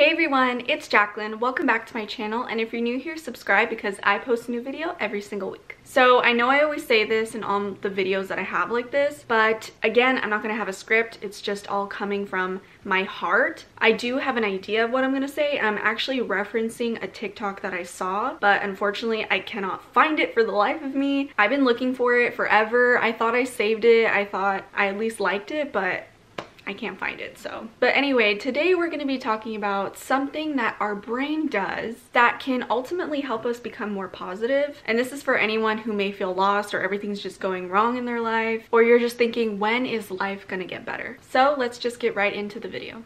Hey everyone, it's Jacqueline. Welcome back to my channel, and if you're new here, subscribe because I post a new video every single week. So I know I always say this in all the videos that I have like this, but again, I'm not going to have a script. It's just all coming from my heart. I do have an idea of what I'm going to say, and I'm actually referencing a TikTok that I saw, but unfortunately I cannot find it for the life of me. I've been looking for it forever. I thought I saved it. I thought I at least liked it, but I can't find it. But anyway, today we're going to be talking about something that our brain does that can ultimately help us become more positive. And this is for anyone who may feel lost or everything's just going wrong in their life, or you're just thinking, when is life going to get better? So let's just get right into the video.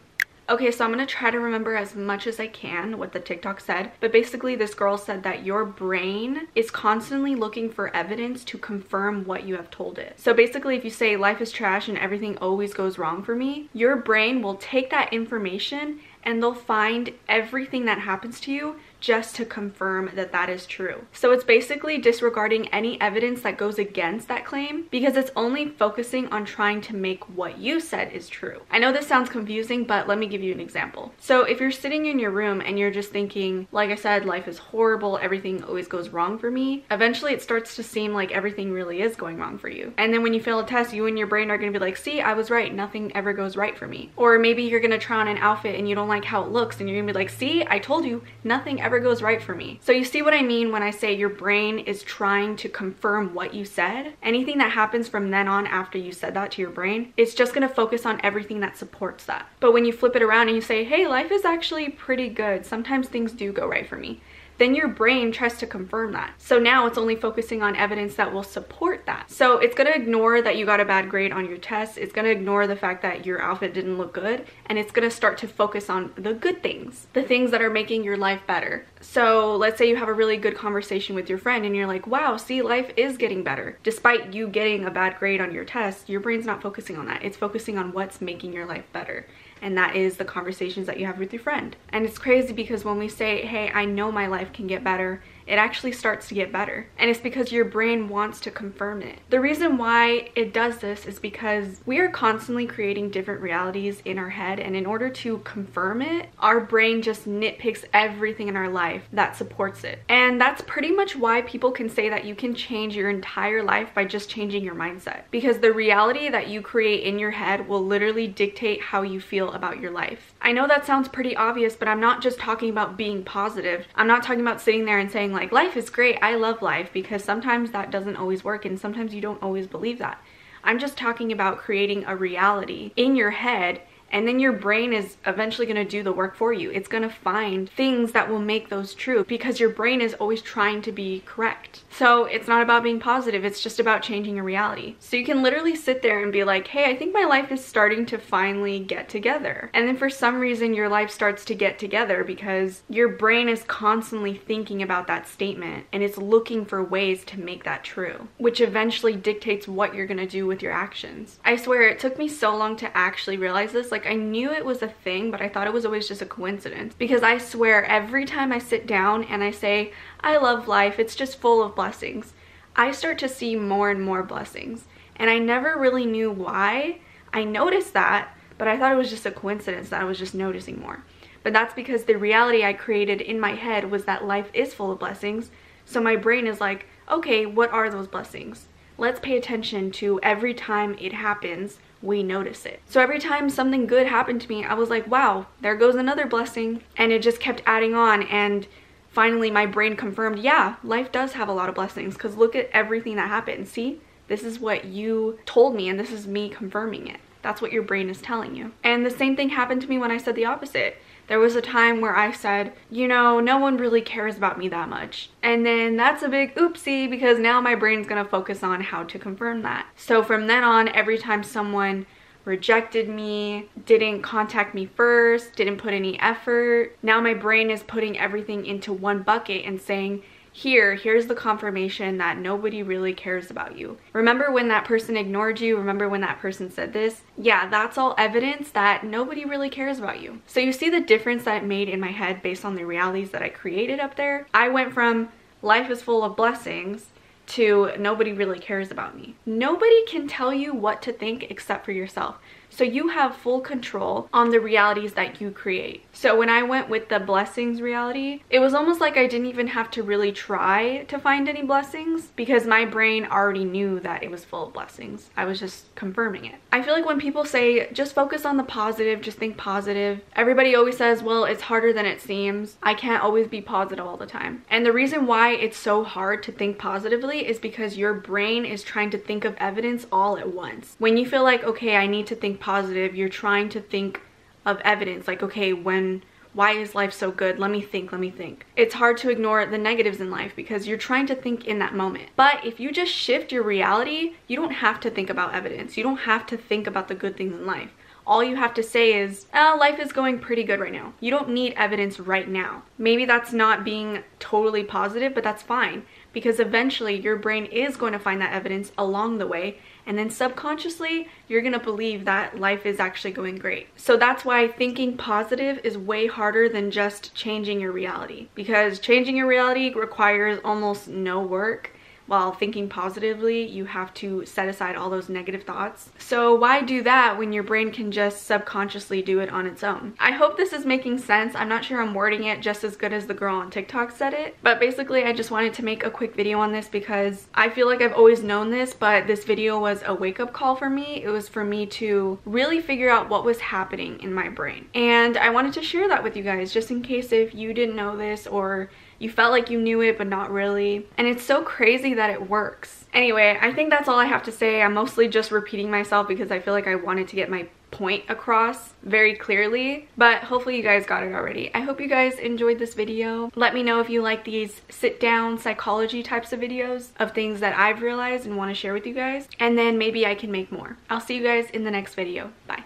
Okay, so I'm going to try to remember as much as I can what the TikTok said, but basically this girl said that your brain is constantly looking for evidence to confirm what you have told it. So basically if you say life is trash and everything always goes wrong for me, your brain will take that information and they'll find everything that happens to you just to confirm that that is true. So it's basically disregarding any evidence that goes against that claim because it's only focusing on trying to make what you said is true. I know this sounds confusing, but let me give you an example. So if you're sitting in your room and you're just thinking, like I said, life is horrible, everything always goes wrong for me, eventually it starts to seem like everything really is going wrong for you. And then when you fail a test, you and your brain are going to be like, see, I was right, nothing ever goes right for me. Or maybe you're going to try on an outfit and you don't like how it looks and you're going to be like, see, I told you, nothing ever goes right for me. So you see what I mean when I say your brain is trying to confirm what you said? Anything that happens from then on after you said that to your brain, it's just going to focus on everything that supports that. But when you flip it around and you say, hey, life is actually pretty good, sometimes things do go right for me, then your brain tries to confirm that. So now it's only focusing on evidence that will support that. So it's gonna ignore that you got a bad grade on your test, it's gonna ignore the fact that your outfit didn't look good, and it's gonna start to focus on the good things, the things that are making your life better. So let's say you have a really good conversation with your friend and you're like, wow, see, life is getting better. Despite you getting a bad grade on your test, your brain's not focusing on that. It's focusing on what's making your life better. And that is the conversations that you have with your friend. And it's crazy because when we say, hey, I know my life can get better, it actually starts to get better. And it's because your brain wants to confirm it. The reason why it does this is because we are constantly creating different realities in our head, and in order to confirm it, our brain just nitpicks everything in our life that supports it. And that's pretty much why people can say that you can change your entire life by just changing your mindset. Because the reality that you create in your head will literally dictate how you feel about your life. I know that sounds pretty obvious, but I'm not just talking about being positive. I'm not talking about sitting there and saying like, life is great, I love life, because sometimes that doesn't always work and sometimes you don't always believe that. I'm just talking about creating a reality in your head, and then your brain is eventually going to do the work for you. It's going to find things that will make those true because your brain is always trying to be correct. So it's not about being positive, it's just about changing your reality. So you can literally sit there and be like, hey, I think my life is starting to finally get together. And then for some reason your life starts to get together because your brain is constantly thinking about that statement and it's looking for ways to make that true, which eventually dictates what you're going to do with your actions. I swear it took me so long to actually realize this. Like, I knew it was a thing, but I thought it was always just a coincidence, because I swear every time I sit down and I say, I love life, it's just full of blessings, I start to see more and more blessings. And I never really knew why. I noticed that, but I thought it was just a coincidence that I was just noticing more. But that's because the reality I created in my head was that life is full of blessings. So my brain is like, okay, what are those blessings? Let's pay attention to every time it happens, we notice it. So every time something good happened to me, I was like, wow, there goes another blessing. And it just kept adding on, and finally my brain confirmed, yeah, life does have a lot of blessings, because look at everything that happened. See, this is what you told me and this is me confirming it. That's what your brain is telling you. And the same thing happened to me when I said the opposite. There was a time where I said, you know, no one really cares about me that much. And then that's a big oopsie, because now my brain's gonna focus on how to confirm that. So from then on, every time someone rejected me, didn't contact me first, didn't put any effort, now my brain is putting everything into one bucket and saying, here's the confirmation that nobody really cares about you. Remember when that person ignored you? Remember when that person said this? Yeah, that's all evidence that nobody really cares about you. So you see the difference that it made in my head based on the realities that I created up there? I went from life is full of blessings to nobody really cares about me. Nobody can tell you what to think except for yourself. So you have full control on the realities that you create. So when I went with the blessings reality, it was almost like I didn't even have to really try to find any blessings because my brain already knew that it was full of blessings. I was just confirming it. I feel like when people say, just focus on the positive, just think positive, everybody always says, well, it's harder than it seems. I can't always be positive all the time. And the reason why it's so hard to think positively is because your brain is trying to think of evidence all at once. When you feel like, okay, I need to think positive, you're trying to think of evidence, like, okay, why is life so good? Let me think. It's hard to ignore the negatives in life because you're trying to think in that moment. But if you just shift your reality, you don't have to think about evidence. You don't have to think about the good things in life. All you have to say is, life is going pretty good right now. You don't need evidence right now. Maybe that's not being totally positive, but that's fine because eventually your brain is going to find that evidence along the way, and then subconsciously you're gonna believe that life is actually going great. So that's why thinking positive is way harder than just changing your reality, because changing your reality requires almost no work, while thinking positively, you have to set aside all those negative thoughts. So why do that when your brain can just subconsciously do it on its own? I hope this is making sense. I'm not sure I'm wording it just as good as the girl on TikTok said it, but basically I just wanted to make a quick video on this because I feel like I've always known this, but this video was a wake-up call for me. It was for me to really figure out what was happening in my brain. And I wanted to share that with you guys just in case if you didn't know this or you felt like you knew it but not really. And it's so crazy that it works. Anyway, I think that's all I have to say. I'm mostly just repeating myself because I feel like I wanted to get my point across very clearly, but hopefully you guys got it already. I hope you guys enjoyed this video. Let me know if you like these sit down psychology types of videos of things that I've realized and want to share with you guys, and then maybe I can make more. I'll see you guys in the next video. Bye.